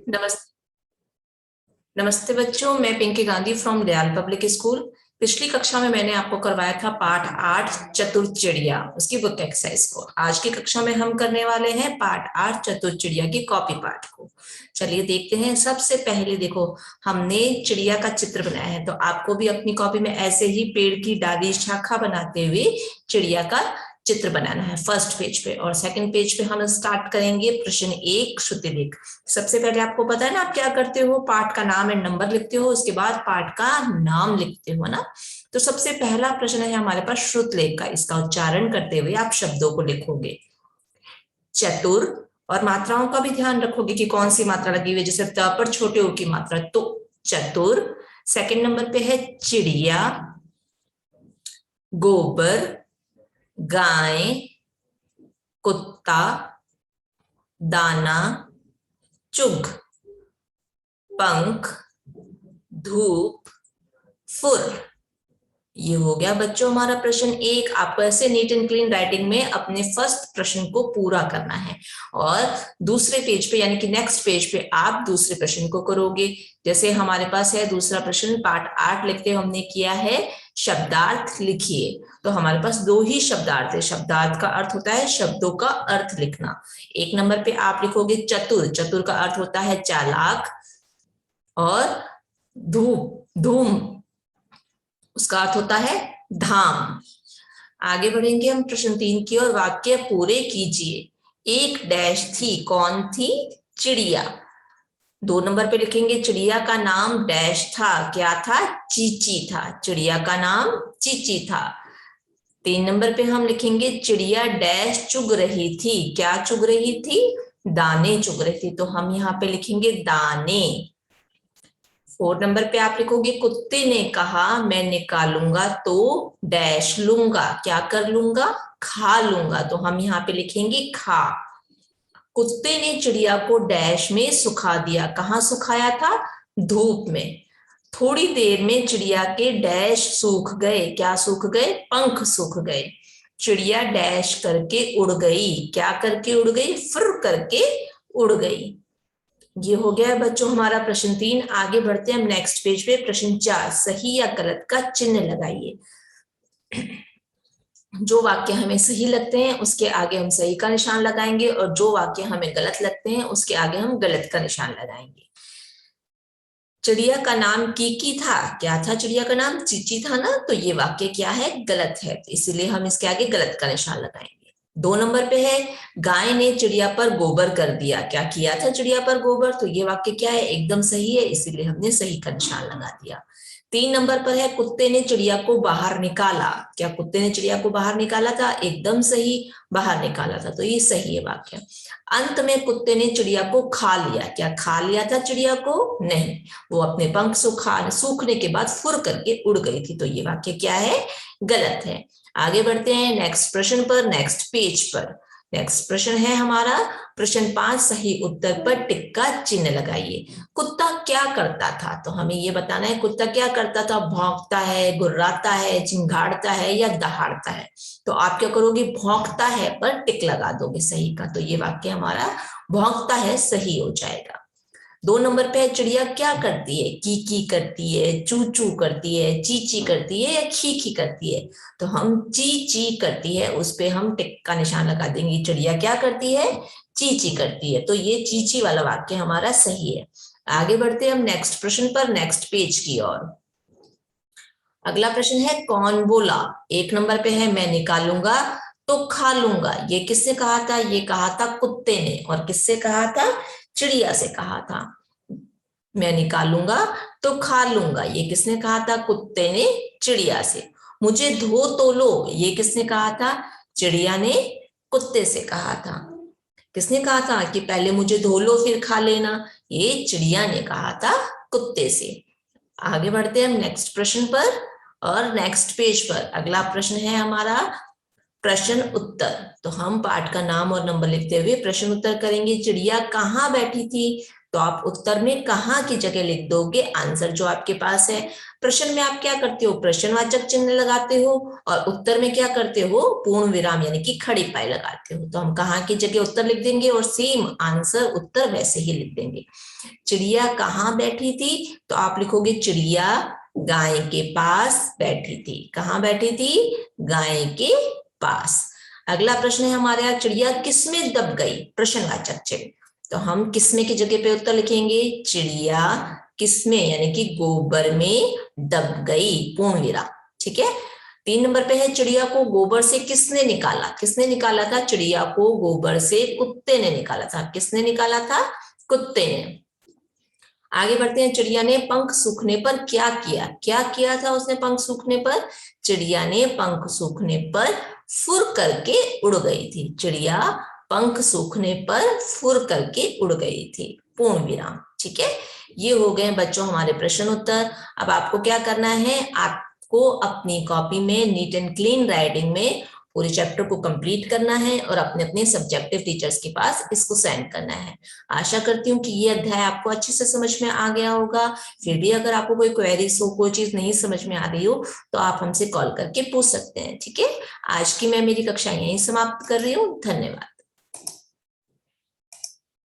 नमस्ते। नमस्ते बच्चों, मैं Pinky Gandhi from Dayal public school. पिछली कक्षा में मैंने आपको करवाया था पाठ 8 चतुर चिड़िया, उसकी बुक एक्सरसाइज को। आज की कक्षा में हम करने वाले हैं पाठ 8 चतुर चिड़िया की कॉपी पाठ को। चलिए देखते हैं। सबसे पहले देखो, हमने चिड़िया का चित्र बनाया है, तो आपको भी अपनी कॉपी में ऐसे ही पेड़ की डाली शाखा बनाते हुए चिड़िया का चित्र बनाना है फर्स्ट पेज पे। और सेकंड पेज पे हम स्टार्ट करेंगे प्रश्न 1 श्रुति लेख। सबसे पहले आपको पता है ना आप क्या करते हो, पाठ का नाम एंड नंबर लिखते हो, उसके बाद पाठ का नाम लिखते हो ना। तो सबसे पहला प्रश्न है हमारे पास श्रुत लेख का। इसका उच्चारण करते हुए आप शब्दों को लिखोगे। चतुर, और मात्राओं का भी ध्यान रखोगे कि कौन सी मात्रा लगी हुई है, जैसे त पर छोटे ऊ की मात्रा, तो चतुर। सेकंड नंबर पे है चिड़िया, गोबर, गाय, कुत्ता, दाना, चुग, पंख, धूप, फुर। ये हो गया बच्चों हमारा प्रश्न 1। आपको ऐसे नीट एंड क्लीन राइटिंग में अपने फर्स्ट प्रश्न को पूरा करना है, और दूसरे पेज पे यानी कि नेक्स्ट पेज पे आप दूसरे प्रश्न को करोगे। जैसे हमारे पास है दूसरा प्रश्न, पाठ 8 लिखते हमने किया है शब्दार्थ लिखिए। तो हमारे पास 2 ही शब्दार्थ है। शब्दार्थ का अर्थ होता है शब्दों का अर्थ लिखना। 1 नंबर पे आप लिखोगे चतुर। चतुर का अर्थ होता है चालाक। और धूम, उसका अर्थ होता है धाम। आगे बढ़ेंगे हम प्रश्न 3 की ओर। वाक्य पूरे कीजिए। एक डैश थी, कौन थी? चिड़िया। 2 नंबर पे लिखेंगे चिड़िया का नाम डैश था, क्या था? चीची था। चिड़िया का नाम चीची था। 3 नंबर पे हम लिखेंगे चिड़िया डैश चुग रही थी, क्या चुग रही थी? दाने चुग रही थी, तो हम यहाँ पे लिखेंगे दाने। 4 नंबर पे आप लिखोगे कुत्ते ने कहा मैं निकालूंगा तो डैश लूंगा, क्या कर लूंगा? खा लूंगा, तो हम यहाँ पे लिखेंगे खा। कुत्ते ने चिड़िया को डैश में सुखा दिया, कहाँ सुखाया था? धूप में। थोड़ी देर में चिड़िया के डैश सूख गए, क्या सूख गए? पंख सूख गए। चिड़िया डैश करके उड़ गई, क्या करके उड़ गई? फुर करके उड़ गई। ये हो गया है बच्चों हमारा प्रश्न 3। आगे बढ़ते हैं हम नेक्स्ट पेज पे। प्रश्न 4, सही या गलत का चिन्ह लगाइए। जो वाक्य हमें सही लगते हैं उसके आगे हम सही का निशान लगाएंगे, और जो वाक्य हमें गलत लगते हैं उसके आगे हम गलत का निशान लगाएंगे। चिड़िया का नाम कीकी था, क्या था? चिड़िया का नाम चीची था ना, तो ये वाक्य क्या है? गलत है, इसीलिए हम इसके आगे गलत का निशान लगाएंगे। 2 नंबर पे है गाय ने चिड़िया पर गोबर कर दिया, क्या किया था चिड़िया पर गोबर? तो ये वाक्य क्या है? एकदम सही है, इसीलिए हमने सही का निशान लगा दिया। 3 नंबर पर है कुत्ते ने चिड़िया को बाहर निकाला, क्या कुत्ते ने चिड़िया को बाहर निकाला था? एकदम सही, बाहर निकाला था, तो ये सही है वाक्य। अंत में कुत्ते ने चिड़िया को खा लिया, क्या खा लिया था चिड़िया को? नहीं, वो अपने पंख सूखने के बाद फुर करके उड़ गई थी, तो ये वाक्य क्या है? गलत है। आगे बढ़ते हैं नेक्स्ट प्रश्न पर, नेक्स्ट पेज पर। नेक्स्ट प्रश्न है हमारा प्रश्न 5, सही उत्तर पर टिक का चिन्ह लगाइए। कुत्ता क्या करता था? तो हमें ये बताना है कुत्ता क्या करता था। भौंकता है, गुर्राता है, चिंघाड़ता है या दहाड़ता है? तो आप क्या करोगे? भौंकता है पर टिक लगा दोगे सही का, तो ये वाक्य हमारा भौंकता है सही हो जाएगा। 2 नंबर पे है चिड़िया क्या करती है? की करती है, चू चू करती है, ची ची करती है या खी खी करती है? तो हम ची ची करती है, उस पे हम टिक का निशान लगा देंगे। चिड़िया क्या करती है? ची ची करती है, तो ये ची ची वाला वाक्य हमारा सही है। आगे बढ़ते हैं हम नेक्स्ट प्रश्न पर, नेक्स्ट पेज की ओर। अगला प्रश्न है कौन बोला? 1 नंबर पे है मैं निकालूंगा तो खा लूंगा, ये किसने कहा था? ये कहा था कुत्ते ने। और किससे कहा था? चिड़िया से कहा था। मैं निकालूंगा तो खा लूंगा, ये किसने कहा था? कुत्ते ने चिड़िया से। मुझे धो तो लो, ये किसने कहा था? चिड़िया ने कुत्ते से कहा था। किसने कहा था कि पहले मुझे धो लो फिर खा लेना? ये चिड़िया ने कहा था कुत्ते से। आगे बढ़ते हैं हम नेक्स्ट प्रश्न पर और नेक्स्ट पेज पर। अगला प्रश्न है हमारा प्रश्न उत्तर। तो हम पाठ का नाम और नंबर लिखते हुए प्रश्न उत्तर करेंगे। चिड़िया कहाँ बैठी थी? तो आप उत्तर में कहाँ की जगह लिख दोगे आंसर जो आपके पास है। प्रश्न में आप क्या करते हो, प्रश्नवाचक चिन्ह लगाते हो, और उत्तर में क्या करते हो, पूर्ण विराम यानी कि खड़ी पाई लगाते हो। तो हम कहाँ की जगह उत्तर लिख देंगे और सेम आंसर उत्तर वैसे ही लिख देंगे। चिड़िया कहाँ बैठी थी, तो आप लिखोगे चिड़िया गाय के पास बैठी थी। कहाँ बैठी थी, गाय के पास। अगला प्रश्न है हमारे यहाँ, चिड़िया किसमें दब गई, प्रश्नवाचक चिन्ह। तो हम किसमें की जगह पे उत्तर लिखेंगे, चिड़िया किसमें यानी कि गोबर में दब गई, पूर्ण विराम। ठीक है। 3 नंबर पे है, चिड़िया को गोबर से किसने निकाला। किसने निकाला था, चिड़िया को गोबर से कुत्ते ने निकाला था। किसने निकाला था, कुत्ते ने। आगे बढ़ते हैं, चिड़िया ने पंख सूखने पर क्या किया। क्या किया था उसने पंख सूखने पर, चिड़िया ने पंख सूखने पर फुर करके उड़ गई थी। चिड़िया पंख सूखने पर फुर करके उड़ गई थी, पूर्ण विराम। ठीक है, ये हो गए बच्चों हमारे प्रश्न उत्तर। अब आपको क्या करना है, आपको अपनी कॉपी में नीट एंड क्लीन राइटिंग में पूरे चैप्टर को कंप्लीट करना है और अपने अपने सब्जेक्टिव टीचर्स के पास इसको सेंड करना है। आशा करती हूँ कि ये अध्याय आपको अच्छे से समझ में आ गया होगा। फिर भी अगर आपको कोई क्वेरीज हो, कोई चीज नहीं समझ में आ रही हो, तो आप हमसे कॉल करके पूछ सकते हैं। ठीक है, आज की मैं मेरी कक्षा यहीं समाप्त कर रही हूँ। धन्यवाद।